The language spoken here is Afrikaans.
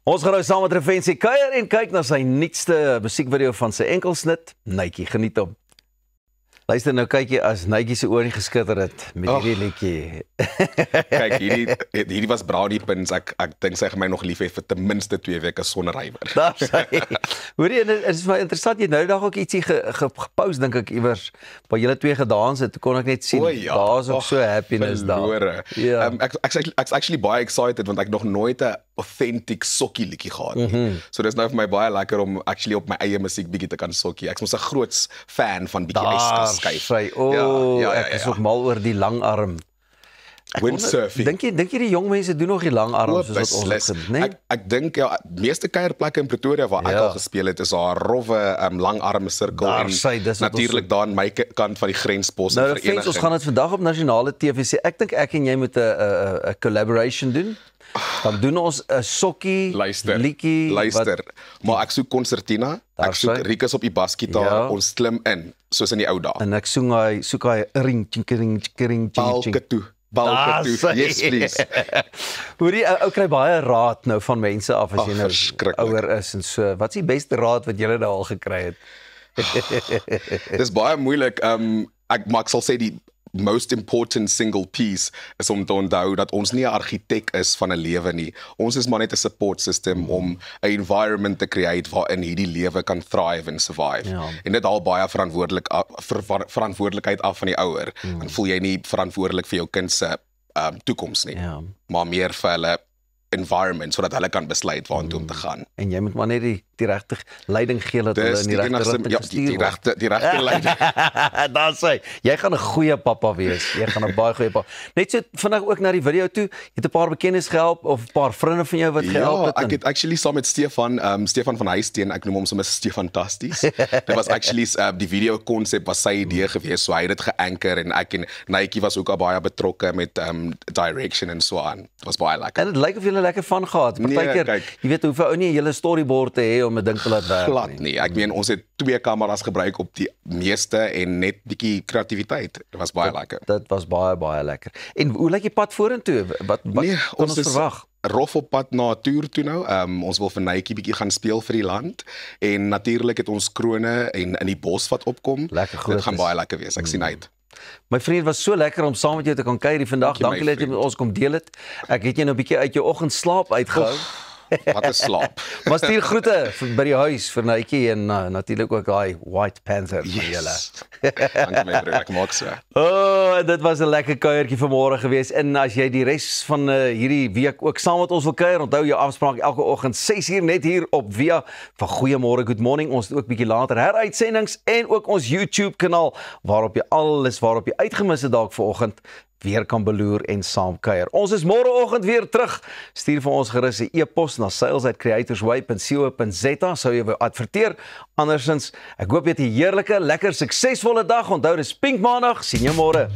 Ons gaan nou saam met Revensie kuier en kyk na sy nuutste musiekvideo van sy enkelsnit, Netjie. Geniet hom. Luister nou, kyk jy as Netjie se oor nie geskitter het met hierdie liedjie. Kyk, hierdie was brownie pins. Ek dink sy gaan my nog lief hê vir ten minste 2 weke sonder rywer. Daar sê. Hoorie, en dit is my interessant, jy nou die dag ook ietsie gepost, dink ek iewers, waar julle twee gedans het, kon ek net sien. Daar's ook so happiness daar. Ja. Ek's actually baie excited want ek nog nooit 'n authentic sokkie liedjie gehad nie. So dis nou vir my baie lekker om actually op my eie musiek bietjie te kan sokkie. Ek's mos 'n groot fan van bietjie yskas. Ek is ook mal oor die langarm. Windsurfing. Dink jy die jong mense doen nog die langarm soos wat ons het, né? Ek dink ja, meeste kuierplekke in Pretoria waar ek al gespeel het, is daar rowwe langarm sirkel en natuurlik daar aan my kant van die grenspos en vereniging. Ons gaan dit vandag op nasionale TV sê. Ek dink ek en jy moet 'n collaboration doen. Dan doen ons 'n sokkie liedjie. Luister, maar ek soek konsertina, ek soek Rikus op die basgitaar, ons klim in, soos in die ou dae. En ek soek hy ring ching. Balke toe, yes please. Hoorie, ou kry baie raad nou van mense af as jy nou ouer is en so. Wat is die beste raad wat jy nou al gekry het? Dis baie moeilik. Ek sal sê die most important single piece is om te onthou dat ons nie 'n argitek is van 'n lewe nie. Ons is maar net 'n support system om 'n environment te create waarin hierdie lewe kan thrive and survive. En dit haal baie verantwoordelikheid af van die ouer. Dan voel jy nie verantwoordelik vir jou kind se toekoms nie. Maar meer vir hulle environment sodat hulle kan besluit waartoe om te gaan. En jy moet maar net die regte leiding gee dat hulle in die regte rigting gestuur word. Die regte leiding. Daar sê, jy gaan 'n goeie pappa wees. Jy gaan 'n baie goeie pappa. Net so vandag ook na die video toe, jy het 'n paar bekendes gehelp of 'n paar vriende van jou wat gehelp het. Ja, ek het actually saam met Stefan van Huisteen, ek noem hom sommer Stefantasties. Dit was actually die video konsep was sy idee gewees, so hy het dit geanker en ek en Netjie was ook al baie betrokke met direction en so aan. Dit was baie lekker. En dit lyk of jy lekker van gehad. Partykeer, jy weet hoeveel ou nie 'n hele storyboard te hê om 'n ding te laat werk. Glad nie. Ek meen ons het 2 kameras gebruik op die meeste en net bietjie kreatiwiteit. Dit was baie lekker. Dit was baie lekker. En hoe lyk die pad vorentoe? Wat ons verwag? Rof op pad na 'n toer toe nou. Ons wil vir Netjie bietjie gaan speel vir die land en natuurlik het ons krone en in die bos wat opkom. Dit gaan baie lekker wees. Ek sien uit. My vriend, was so lekker om saam met jou te kan kuier vandag. Dankie dat jy met ons kom deel het. Ek het jou nou 'n bietjie uit jou oggendslaap uitgehou. Wat 'n slaap. Maar stuur groete by die huis vir Netjie en natuurlik ook daai White Panther van julle. Dankie my broer, ek maak so. Dit was 'n lekker kuiertjie vanmôre gewees. En as jy die res van hierdie week ook saam met ons wil kuier, onthou jou afspraak elke oggend 6:00 net hier op Via van Goeiemôre, Good Morning. Ons het ook bietjie later heruitsendings en ook ons YouTube kanaal waarop jy alles waarop jy uitgemis het dalk vanoggend weer kan beloer en saam kuier. Ons is môreoggend weer terug. Stuur vir ons gerus 'n e-pos na sales@creatorsway.co.za sou jy wil adverteer. Andersins, ek hoop jy het 'n heerlike, lekker, suksesvolle dag. Onthou dis Pink Maandag. Sien jou môre.